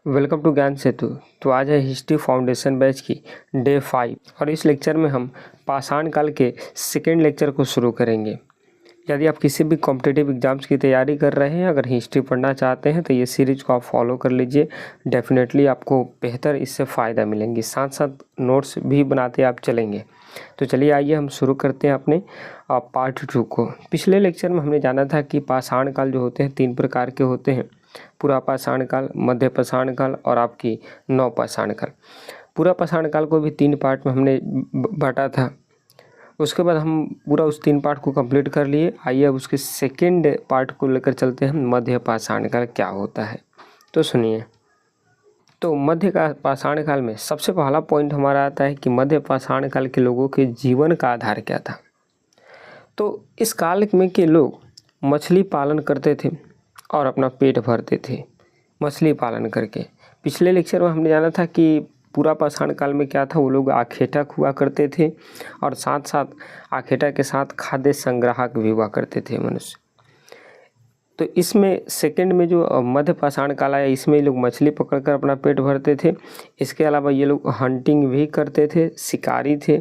Welcome to ज्ञान सेतु। तो आज है हिस्ट्री फाउंडेशन बैच की डे 5 और इस लेक्चर में हम पाषाण काल के सेकेंड लेक्चर को शुरू करेंगे। यदि आप किसी भी कॉम्पिटिटिव एग्जाम्स की तैयारी कर रहे हैं, अगर हिस्ट्री पढ़ना चाहते हैं तो ये सीरीज को आप फॉलो कर लीजिए। डेफिनेटली आपको बेहतर इससे फ़ायदा मिलेंगी, साथ साथ नोट्स भी बनाते आप चलेंगे। तो चलिए आइए हम शुरू करते हैं अपने पार्ट 2 को। पिछले लेक्चर में हमने जाना था कि पाषाण काल जो होते हैं 3 प्रकार के होते हैं: पूरा पाषाण काल, मध्य पाषाण काल और आपकी नव पाषाण काल। पूरा पाषाण काल को भी 3 पार्ट में हमने बांटा था। उसके बाद हम पूरा उस 3 पार्ट को कंप्लीट कर लिए। आइए अब उसके सेकेंड पार्ट को लेकर चलते हैं, मध्य पाषाण काल क्या होता है। तो सुनिए, तो मध्य का पाषाण काल में सबसे पहला पॉइंट हमारा आता है कि मध्य पाषाण काल के लोगों के जीवन का आधार क्या था। तो इस काल में के लोग मछली पालन करते थे और अपना पेट भरते थे मछली पालन करके। पिछले लेक्चर में हमने जाना था कि पूरा पाषाण काल में क्या था, वो लोग आखेटक हुआ करते थे और साथ साथ आखेटक के साथ खाद्य संग्राहक भी हुआ करते थे मनुष्य। तो इसमें सेकंड में जो मध्य पाषाण काल आया, इसमें लोग मछली पकड़कर अपना पेट भरते थे। इसके अलावा ये लोग हंटिंग भी करते थे, शिकारी थे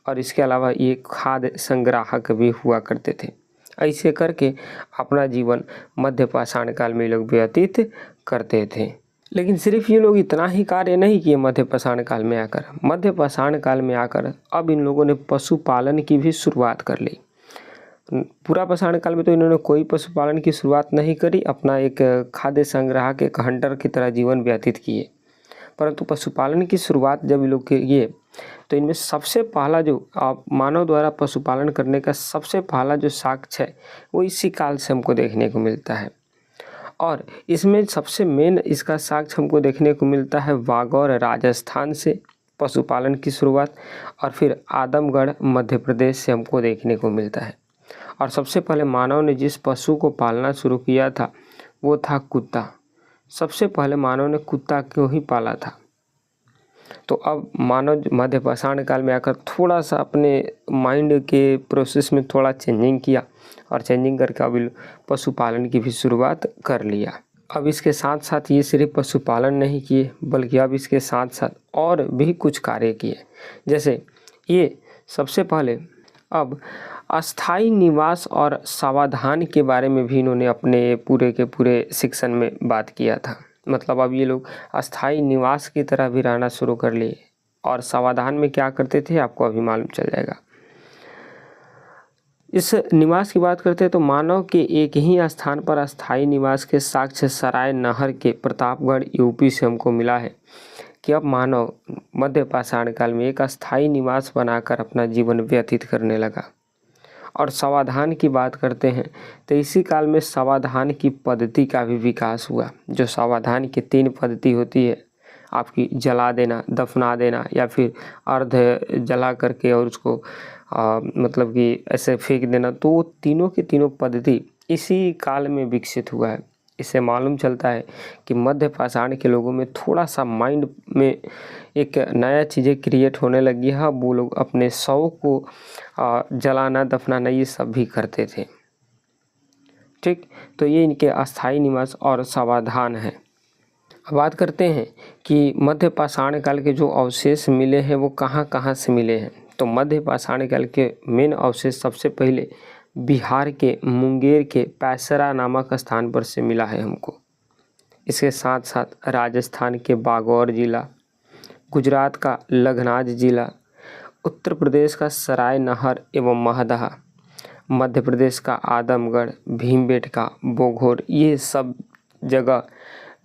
और इसके अलावा ये खाद्य संग्राहक भी हुआ करते थे। ऐसे करके अपना जीवन मध्य पाषाण काल में लोग व्यतीत करते थे। लेकिन सिर्फ ये लोग इतना ही कार्य नहीं किए मध्य पाषाण काल में आकर। मध्य पाषाण काल में आकर अब इन लोगों ने पशुपालन की भी शुरुआत कर ली। पूरा पाषाण काल में तो इन्होंने कोई पशुपालन की शुरुआत नहीं करी, अपना एक खाद्य संग्राहक, एक हंटर की तरह जीवन व्यतीत किए। परंतु पशुपालन की शुरुआत जब ये लोग किए तो इनमें सबसे पहला जो मानव द्वारा पशुपालन करने का सबसे पहला जो साक्ष्य है वो इसी काल से हमको देखने को मिलता है। और इसमें सबसे मेन इसका साक्ष्य हमको देखने को मिलता है वागौर राजस्थान से पशुपालन की शुरुआत, और फिर आदमगढ़ मध्य प्रदेश से हमको देखने को मिलता है। और सबसे पहले मानव ने जिस पशु को पालना शुरू किया था वो था कुत्ता। सबसे पहले मानव ने कुत्ता क्यों ही पाला था। तो अब मानव मध्य पाषाण काल में आकर थोड़ा सा अपने माइंड के प्रोसेस में थोड़ा चेंजिंग किया और चेंजिंग करके अब पशुपालन की भी शुरुआत कर लिया। अब इसके साथ साथ ये सिर्फ पशुपालन नहीं किए, बल्कि अब इसके साथ साथ और भी कुछ कार्य किए। जैसे ये सबसे पहले अब अस्थाई निवास और समाधान के बारे में भी इन्होंने अपने पूरे के पूरे शिक्षण में बात किया था। मतलब अब ये लोग अस्थाई निवास की तरह भी रहना शुरू कर लिए और समाधान में क्या करते थे आपको अभी मालूम चल जाएगा। इस निवास की बात करते हैं तो मानव के एक ही स्थान पर अस्थाई निवास के साक्ष्य सराय नहर के प्रतापगढ़ यूपी से हमको मिला है कि अब मानव मध्य पाषाण काल में एक अस्थाई निवास बनाकर अपना जीवन व्यतीत करने लगा। और समाधान की बात करते हैं तो इसी काल में समाधान की पद्धति का भी विकास हुआ। जो समाधान की 3 पद्धति होती है, आपकी जला देना, दफना देना या फिर अर्ध जला करके और उसको मतलब कि ऐसे फेंक देना, तो तीनों की तीनों पद्धति इसी काल में विकसित हुआ है। इससे मालूम चलता है कि मध्य पाषाण के लोगों में थोड़ा सा माइंड में एक नया चीज़ें क्रिएट होने लगी है। वो लोग अपने शव को जलाना, दफनाना ये सब भी करते थे। ठीक, तो ये इनके अस्थाई निवास और समाधान है। अब बात करते हैं कि मध्य पाषाण काल के जो अवशेष मिले हैं वो कहाँ कहाँ से मिले हैं। तो मध्य पाषाण काल के मेन अवशेष सबसे पहले बिहार के मुंगेर के पैसरा नामक स्थान पर से मिला है हमको। इसके साथ साथ राजस्थान के बागौर जिला, गुजरात का लखनऊ जिला, उत्तर प्रदेश का सराय नहर एवं महदहा, मध्य प्रदेश का आदमगढ़, भीमबेटका, बोघोर, ये सब जगह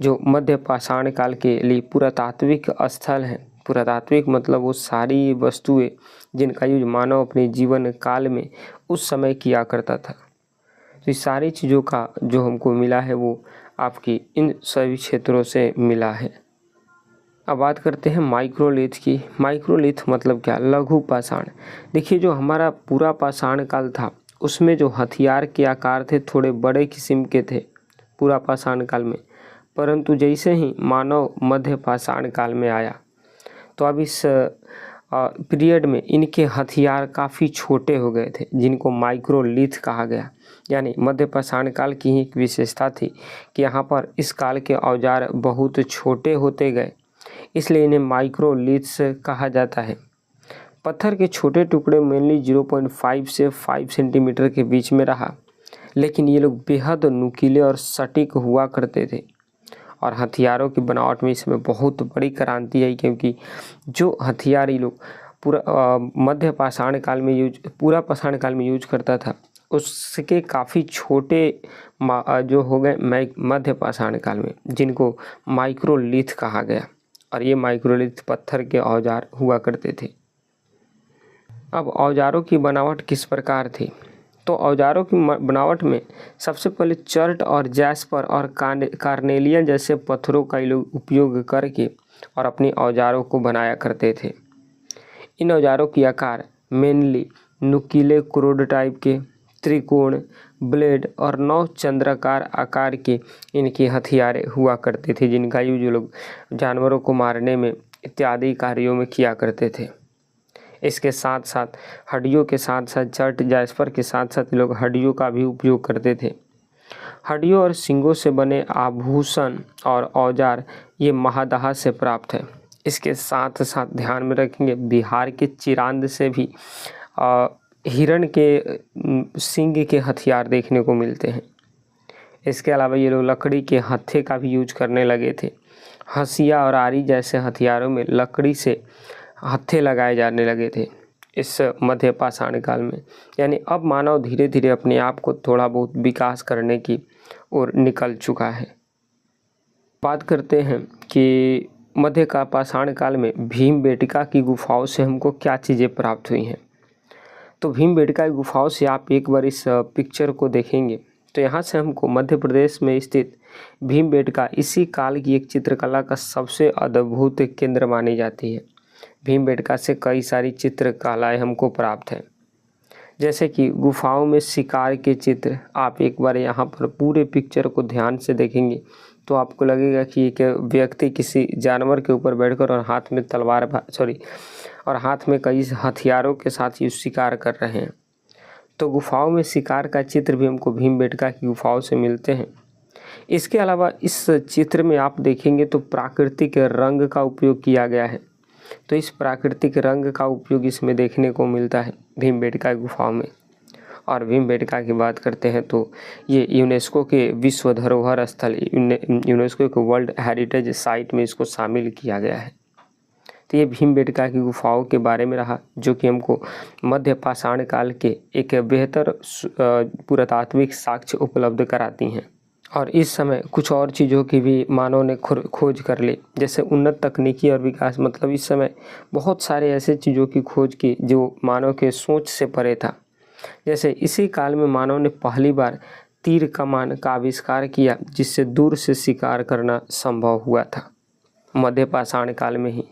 जो मध्य पाषाण काल के लिए पुरातात्विक स्थल हैं। पुरातात्विक मतलब वो सारी वस्तुएं जिनका यूज मानव अपने जीवन काल में उस समय किया करता था। तो इस सारी चीज़ों का जो हमको मिला है वो आपकी इन सभी क्षेत्रों से मिला है। अब बात करते हैं माइक्रोलिथ की। माइक्रोलिथ मतलब क्या? लघु पाषाण। देखिए, जो हमारा पूरा पाषाण काल था उसमें जो हथियार के आकार थे थोड़े बड़े किस्म के थे पूरा पाषाण काल में। परंतु जैसे ही मानव मध्य पाषाण काल में आया तो अब इस पीरियड में इनके हथियार काफ़ी छोटे हो गए थे, जिनको माइक्रोलिथ कहा गया। यानी मध्य पाषाण काल की ही एक विशेषता थी कि यहाँ पर इस काल के औजार बहुत छोटे होते गए, इसलिए इन्हें माइक्रोलिथ्स कहा जाता है। पत्थर के छोटे टुकड़े मेनली 0.5 से 5 सेंटीमीटर के बीच में रहा, लेकिन ये लोग बेहद नुकीले और सटीक हुआ करते थे। और हथियारों की बनावट में इसमें बहुत बड़ी क्रांति आई, क्योंकि जो हथियार ये लोग पूरा पाषाण काल में यूज करता था, उसके काफ़ी छोटे जो हो गए मध्य पाषाण काल में, जिनको माइक्रोलिथ कहा गया। और ये माइक्रोलिथ पत्थर के औजार हुआ करते थे। अब औजारों की बनावट किस प्रकार थी? तो औजारों की बनावट में सबसे पहले चर्ट और जैस्पर और कार्नेलियन जैसे पत्थरों का ये लोग उपयोग करके और अपनी औजारों को बनाया करते थे। इन औजारों की आकार मेनली नुकीले क्रूड टाइप के, त्रिकोण, ब्लेड और 9 चंद्राकार आकार के इनके हथियार हुआ करते थे, जिनका यूज लोग जानवरों को मारने में इत्यादि कार्यों में किया करते थे। इसके साथ साथ हड्डियों के साथ साथ चर्ट जैस्पर के साथ साथ लोग हड्डियों का भी उपयोग करते थे। हड्डियों और सींगों से बने आभूषण और औजार ये महादहा से प्राप्त है। इसके साथ साथ ध्यान में रखेंगे, बिहार के चिरांद से भी हिरण के सींग के हथियार देखने को मिलते हैं। इसके अलावा ये लोग लकड़ी के हत्थे का भी यूज करने लगे थे। हंसिया और आरी जैसे हथियारों में लकड़ी से हत्थे लगाए जाने लगे थे इस मध्य पाषाण काल में। यानी अब मानव धीरे धीरे अपने आप को थोड़ा बहुत विकास करने की ओर निकल चुका है। बात करते हैं कि मध्य का पाषाण काल में भीमबेटका की गुफाओं से हमको क्या चीज़ें प्राप्त हुई हैं। तो भीमबेटका की गुफाओं से आप एक बार इस पिक्चर को देखेंगे तो यहाँ से हमको मध्य प्रदेश में स्थित भीमबेटका इसी काल की एक चित्रकला का सबसे अद्भुत केंद्र मानी जाती है। भीमबेटका से कई सारी चित्रकलाएं हमको प्राप्त हैं, जैसे कि गुफाओं में शिकार के चित्र। आप एक बार यहाँ पर पूरे पिक्चर को ध्यान से देखेंगे तो आपको लगेगा कि एक व्यक्ति किसी जानवर के ऊपर बैठकर और हाथ में कई हथियारों के साथ ये शिकार कर रहे हैं। तो गुफाओं में शिकार का चित्र भी हमको भीमबेटका की गुफाओं से मिलते हैं। इसके अलावा इस चित्र में आप देखेंगे तो प्राकृतिक रंग का उपयोग किया गया है। तो इस प्राकृतिक रंग का उपयोग इसमें देखने को मिलता है भीमबेटका गुफाओं में। और भीमबेटका की बात करते हैं तो ये यूनेस्को के विश्व धरोहर स्थल, यूनेस्को के वर्ल्ड हेरिटेज साइट में इसको शामिल किया गया है। तो ये भीमबेटका की गुफाओं के बारे में रहा, जो कि हमको मध्य पाषाण काल के एक बेहतर पुरातात्विक साक्ष्य उपलब्ध कराती हैं। और इस समय कुछ और चीज़ों की भी मानव ने खोज कर ली, जैसे उन्नत तकनीकी और विकास। मतलब इस समय बहुत सारे ऐसे चीज़ों की खोज की जो मानव के सोच से परे था। जैसे इसी काल में मानव ने पहली बार तीर कमान का आविष्कार किया, जिससे दूर से शिकार करना संभव हुआ था मध्य पाषाण काल में ही।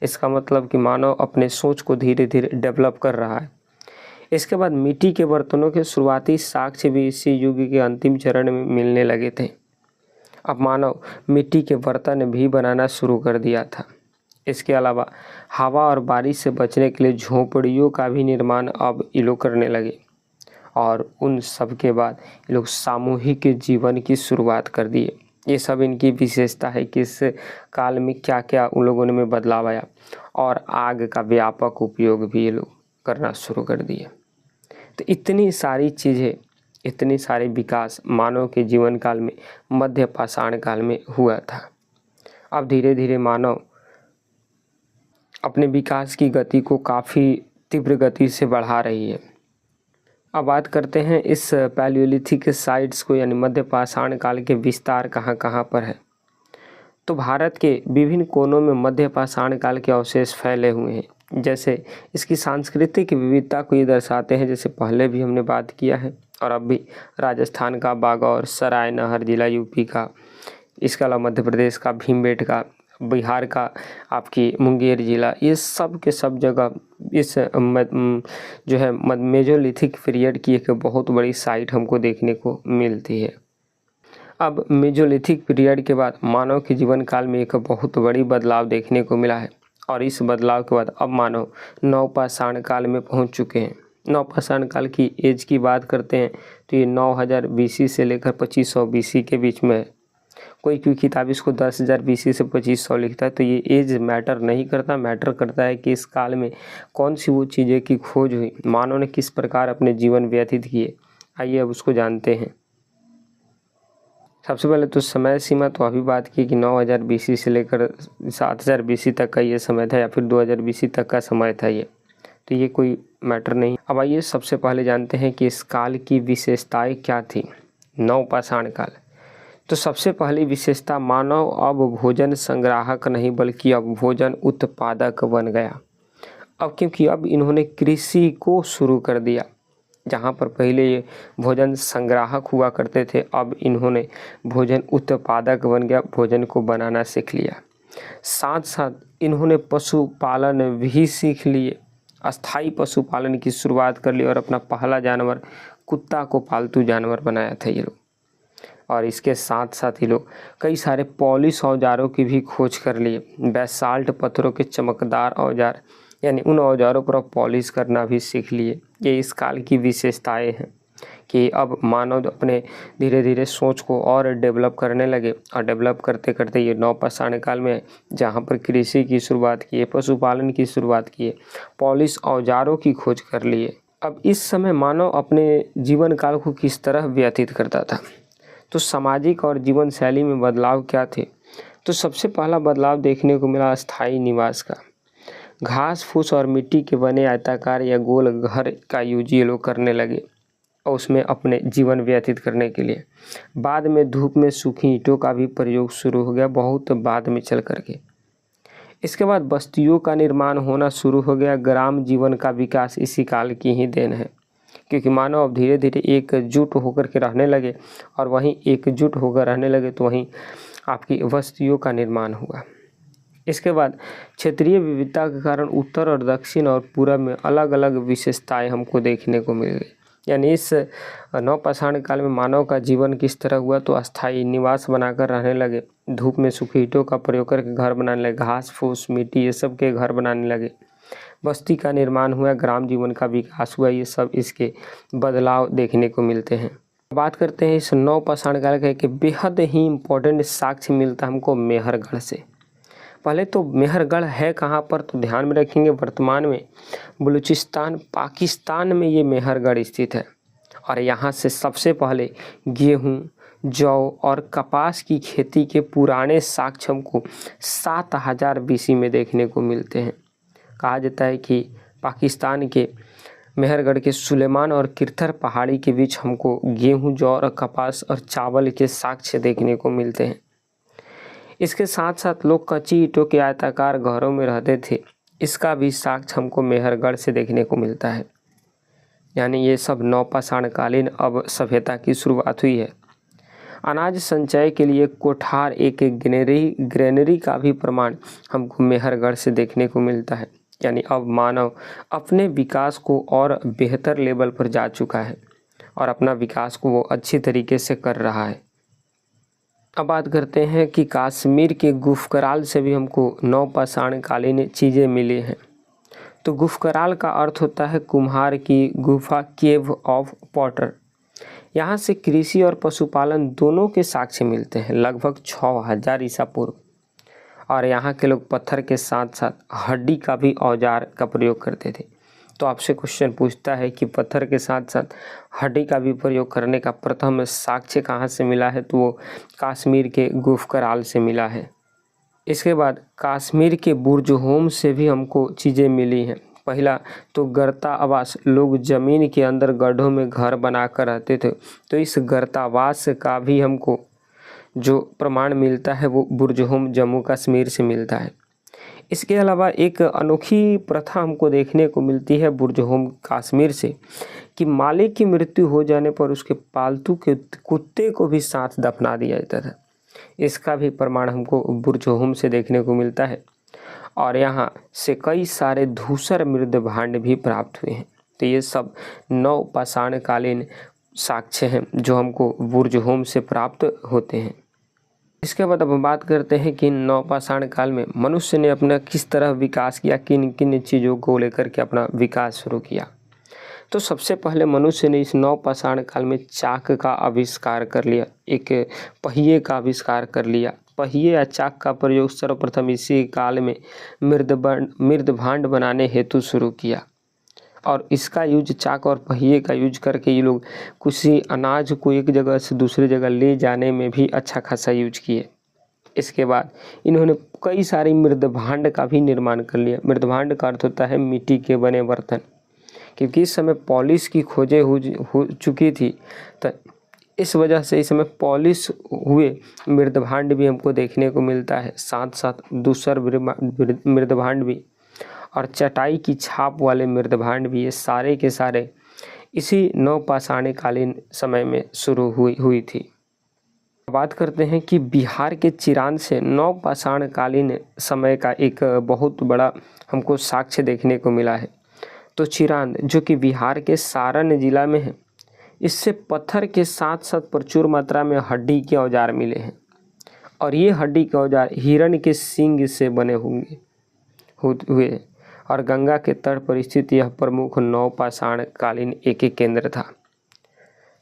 इसका मतलब कि मानव अपने सोच को धीरे धीरे डेवलप कर रहा है। इसके बाद मिट्टी के बर्तनों के शुरुआती साक्ष्य भी इसी युग के अंतिम चरण में मिलने लगे थे। अब मानव मिट्टी के बर्तन भी बनाना शुरू कर दिया था। इसके अलावा हवा और बारिश से बचने के लिए झोंपड़ियों का भी निर्माण अब ये लोग करने लगे। और उन सब के बाद ये लोग सामूहिक जीवन की शुरुआत कर दिए। ये सब इनकी विशेषता है कि इस काल में क्या क्या उन लोगों ने में बदलाव आया। और आग का व्यापक उपयोग भी ये लोग करना शुरू कर दिए। तो इतनी सारी चीज़ें, इतनी सारे विकास मानव के जीवन काल में मध्य पाषाण काल में हुआ था। अब धीरे धीरे मानव अपने विकास की गति को काफ़ी तीव्र गति से बढ़ा रही है। अब बात करते हैं इस पैलियोलिथिक साइट्स को, यानी मध्य पाषाण काल के विस्तार कहाँ कहाँ पर है। तो भारत के विभिन्न कोनों में मध्य पाषाण काल के अवशेष फैले हुए हैं। जैसे इसकी सांस्कृतिक विविधता को ये दर्शाते हैं, जैसे पहले भी हमने बात किया है और अब भी राजस्थान का बागौर, सराय नहर जिला यूपी का, इसके अलावा मध्य प्रदेश का भीमबेटका, बिहार का आपकी मुंगेर जिला, ये सब के सब जगह इस जो है मेजोलिथिक पीरियड की एक बहुत बड़ी साइट हमको देखने को मिलती है। अब मेजोलिथिक पीरियड के बाद मानव के जीवन काल में एक बहुत बड़ी बदलाव देखने को मिला है और इस बदलाव के बाद अब मानव नवपाषाण काल में पहुंच चुके हैं। नवपाषाण काल की एज की बात करते हैं तो ये 9000 BC से लेकर 2500 BC के बीच में है। कोई किताब इसको 10,000 BC से 2500 लिखता है, तो ये एज मैटर नहीं करता। मैटर करता है कि इस काल में कौन सी वो चीज़ें की खोज हुई, मानव ने किस प्रकार अपने जीवन व्यतीत किए। आइए अब उसको जानते हैं। सबसे पहले तो समय सीमा तो अभी बात की कि 9000 BC से लेकर 7000 BC तक का ये समय था, या फिर 2000 BC तक का समय था ये, तो ये कोई मैटर नहीं। अब आइए सबसे पहले जानते हैं कि इस काल की विशेषताएं क्या थी, नवपाषाण काल। तो सबसे पहली विशेषता, मानव अब भोजन संग्राहक नहीं बल्कि अब भोजन उत्पादक बन गया। अब क्योंकि अब इन्होंने कृषि को शुरू कर दिया। जहाँ पर पहले ये भोजन संग्राहक हुआ करते थे, अब इन्होंने भोजन उत्पादक बन गया, भोजन को बनाना सीख लिया। साथ साथ इन्होंने पशुपालन भी सीख लिए, अस्थाई पशुपालन की शुरुआत कर ली और अपना पहला जानवर कुत्ता को पालतू जानवर बनाया था ये लोग। और इसके साथ साथ ही लोग कई सारे पॉलिश औजारों की भी खोज कर लिए। बेसाल्ट पत्थरों के चमकदार औजार, यानी उन औजारों पर पॉलिश करना भी सीख लिए। ये इस काल की विशेषताएं हैं कि अब मानव अपने धीरे धीरे सोच को और डेवलप करने लगे, और डेवलप करते करते ये नवपाषाण काल में जहाँ पर कृषि की शुरुआत की, पशुपालन की शुरुआत की, पॉलिश औजारों की खोज कर लिए। अब इस समय मानव अपने जीवन काल को किस तरह व्यतीत करता था, तो सामाजिक और जीवन शैली में बदलाव क्या थे। तो सबसे पहला बदलाव देखने को मिला स्थायी निवास का। घास फूस और मिट्टी के बने आयताकार या गोल घर का यूज ये लोग करने लगे, और उसमें अपने जीवन व्यतीत करने के लिए। बाद में धूप में सूखी ईंटों का भी प्रयोग शुरू हो गया, बहुत बाद में चल करके। इसके बाद बस्तियों का निर्माण होना शुरू हो गया। ग्राम जीवन का विकास इसी काल की ही देन है, क्योंकि मानव अब धीरे धीरे एकजुट होकर के रहने लगे, और वहीं एकजुट होकर रहने लगे तो वहीं आपकी बस्तियों का निर्माण हुआ। इसके बाद क्षेत्रीय विविधता के कारण उत्तर और दक्षिण और पूरब में अलग अलग विशेषताएं हमको देखने को मिल गई। यानी इस नवपाषाण काल में मानव का जीवन किस तरह हुआ, तो अस्थायी निवास बनाकर रहने लगे, धूप में सूखी ईंटों का प्रयोग करके घर बनाने लगे, घास फूस मिट्टी ये सब के घर बनाने लगे, बस्ती का निर्माण हुआ, ग्राम जीवन का विकास हुआ। ये सब इसके बदलाव देखने को मिलते हैं। बात करते हैं इस नवपाषाण काल का, कि बेहद ही इम्पोर्टेंट साक्ष्य मिलता है हमको मेहरगढ़ से। पहले तो मेहरगढ़ है कहाँ पर, तो ध्यान में रखेंगे वर्तमान में बलूचिस्तान पाकिस्तान में ये मेहरगढ़ स्थित है। और यहाँ से सबसे पहले गेहूँ, जौ और कपास की खेती के पुराने साक्ष्य हमको 7000 BC में देखने को मिलते हैं। कहा जाता है कि पाकिस्तान के मेहरगढ़ के सुलेमान और किरथर पहाड़ी के बीच हमको गेहूं, जौ और कपास और चावल के साक्ष्य देखने को मिलते हैं। इसके साथ साथ लोग कच्ची ईंटों के आयताकार घरों में रहते थे, इसका भी साक्ष्य हमको मेहरगढ़ से देखने को मिलता है। यानी ये सब नवपाषाण कालीन अब सभ्यता की शुरुआत हुई है। अनाज संचय के लिए कोठार, एक ग्रेनरी का भी प्रमाण हमको मेहरगढ़ से देखने को मिलता है। यानी अब मानव अपने विकास को और बेहतर लेवल पर जा चुका है, और अपना विकास को वो अच्छी तरीके से कर रहा है। अब बात करते हैं कि कश्मीर के गुफकराल से भी हमको नवपाषाण कालीन चीज़ें मिली हैं। तो गुफकराल का अर्थ होता है कुम्हार की गुफा, केव ऑफ पॉटर। यहाँ से कृषि और पशुपालन दोनों के साक्ष्य मिलते हैं, लगभग 6000 ईसा पूर्व। और यहाँ के लोग पत्थर के साथ साथ हड्डी का भी औजार का प्रयोग करते थे। तो आपसे क्वेश्चन पूछता है कि पत्थर के साथ साथ हड्डी का भी प्रयोग करने का प्रथम साक्ष्य कहाँ से मिला है, तो वो कश्मीर के गुफकराल से मिला है। इसके बाद कश्मीर के बुर्जहोम से भी हमको चीज़ें मिली हैं। पहला तो गर्ता आवास, लोग ज़मीन के अंदर गड्ढों में घर बनाकर रहते थे, तो इस गर्तावास का भी हमको जो प्रमाण मिलता है वो बुर्जहोम जम्मू कश्मीर से मिलता है। इसके अलावा एक अनोखी प्रथा हमको देखने को मिलती है बुर्जहोम कश्मीर से, कि मालिक की मृत्यु हो जाने पर उसके पालतू के कुत्ते को भी साथ दफना दिया जाता था। इसका भी प्रमाण हमको बुर्जहोम से देखने को मिलता है। और यहाँ से कई सारे धूसर मृद भांड भी प्राप्त हुए हैं। तो ये सब नवपाषाण कालीन साक्ष्य हैं जो हमको बुर्जहोम से प्राप्त होते हैं। इसके बाद अब हम बात करते हैं कि नवपाषाण काल में मनुष्य ने अपना किस तरह विकास किया, किन किन चीज़ों को लेकर के अपना विकास शुरू किया। तो सबसे पहले मनुष्य ने इस नवपाषाण काल में चाक का आविष्कार कर लिया, एक पहिए का आविष्कार कर लिया। पहिए या चाक का प्रयोग सर्वप्रथम इसी काल में मृदभांड बनाने हेतु शुरू किया और इसका यूज, चाक और पहिए का यूज करके ये लोग किसी अनाज को एक जगह से दूसरी जगह ले जाने में भी अच्छा खासा यूज किए। इसके बाद इन्होंने कई सारे मृदभांड का भी निर्माण कर लिया। मृदभांड का अर्थ होता है मिट्टी के बने बर्तन, क्योंकि इस समय पॉलिश की खोजें हो चुकी थी, तो इस वजह से इस समय पॉलिश हुए मृदभांड भी हमको देखने को मिलता है, साथ साथ दूसर मृदभांड भी और चटाई की छाप वाले मृदभांड भी, ये सारे के सारे इसी नवपाषाणकालीन समय में शुरू हुई थी। बात करते हैं कि बिहार के चिरांद से नवपाषाणकालीन समय का एक बहुत बड़ा हमको साक्ष्य देखने को मिला है। तो चिरांद जो कि बिहार के सारण जिला में है, इससे पत्थर के साथ साथ प्रचुर मात्रा में हड्डी के औजार मिले हैं और ये हड्डी के औजार हिरण के सींग से बने हुए और गंगा के तट पर स्थित यह प्रमुख नवपाषाणकालीन एक केंद्र था।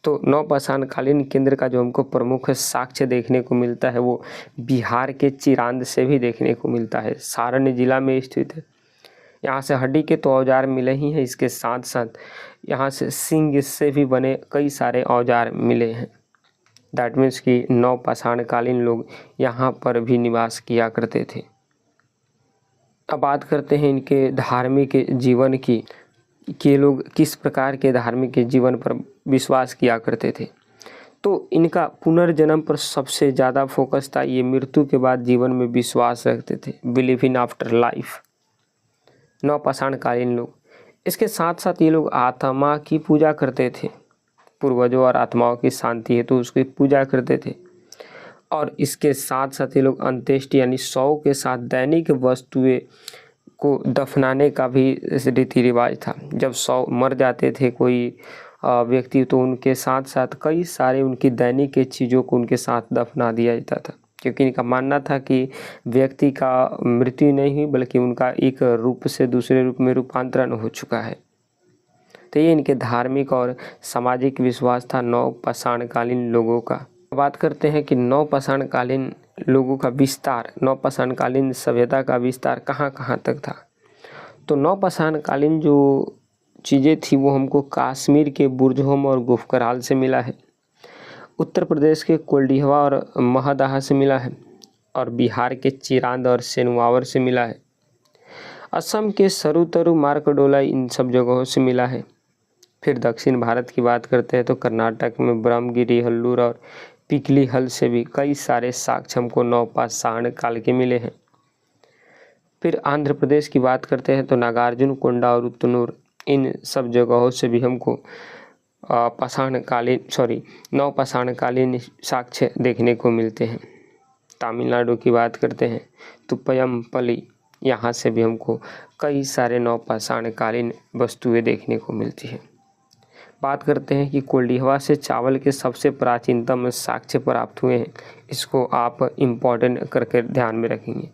तो नवपाषाणकालीन केंद्र का जो हमको प्रमुख साक्ष्य देखने को मिलता है वो बिहार के चिरांद से भी देखने को मिलता है, सारण जिला में स्थित है। यहाँ से हड्डी के तो औजार मिले ही हैं, इसके साथ साथ यहाँ से सींग से भी बने कई सारे औजार मिले हैं। दैट मीन्स कि नवपाषाणकालीन लोग यहाँ पर भी निवास किया करते थे। अब बात करते हैं इनके धार्मिक जीवन की, कि लोग किस प्रकार के धार्मिक जीवन पर विश्वास किया करते थे। तो इनका पुनर्जन्म पर सबसे ज़्यादा फोकस था, ये मृत्यु के बाद जीवन में विश्वास रखते थे, बिलीव इन आफ्टर लाइफ, नवपाषाणकालीन लोग। इसके साथ साथ ये लोग आत्मा की पूजा करते थे, पूर्वजों और आत्माओं की शांति हेतु उसकी पूजा करते थे। और इसके साथ साथ ये लोग अंत्येष्टि यानी शव के साथ दैनिक वस्तुएं को दफनाने का भी रीति रिवाज था। जब शव मर जाते थे कोई व्यक्ति, तो उनके साथ साथ कई सारे उनकी दैनिक चीज़ों को उनके साथ दफना दिया जाता था, क्योंकि इनका मानना था कि व्यक्ति का मृत्यु नहीं हुई बल्कि उनका एक रूप से दूसरे रूप में रूपांतरण हो चुका है। तो ये इनके धार्मिक और सामाजिक विश्वास था नवपाषाणकालीन लोगों का। बात करते हैं कि नवपाषाणकालीन लोगों का विस्तार, नवपाषाणकालीन सभ्यता का विस्तार कहाँ कहाँ तक था। तो नवपाषाणकालीन जो चीज़ें थी वो हमको कश्मीर के बुर्जहोम और गुफकराल से मिला है, उत्तर प्रदेश के कोल्डिहवा और महदाहा से मिला है और बिहार के चिरांद और सेनुआवर से मिला है। असम के सरुतरु मार्कंडोला इन सब जगहों से मिला है। फिर दक्षिण भारत की बात करते हैं तो कर्नाटक में ब्रह्मगिरी, हल्लूर और पिकली हल से भी कई सारे साक्ष्य हमको नवपाषाण काल के मिले हैं। फिर आंध्र प्रदेश की बात करते हैं तो नागार्जुन कोंडा और उतनूर, इन सब जगहों से भी हमको नवपाषाणकालीन साक्ष्य देखने को मिलते हैं। तमिलनाडु की बात करते हैं तो पयमपल्ली, यहाँ से भी हमको कई सारे नवपाषाणकालीन वस्तुएं देखने को मिलती हैं। बात करते हैं कि कोल्डिहवा से चावल के सबसे प्राचीनतम साक्ष्य प्राप्त हुए हैं, इसको आप इम्पोर्टेंट करके ध्यान में रखेंगे।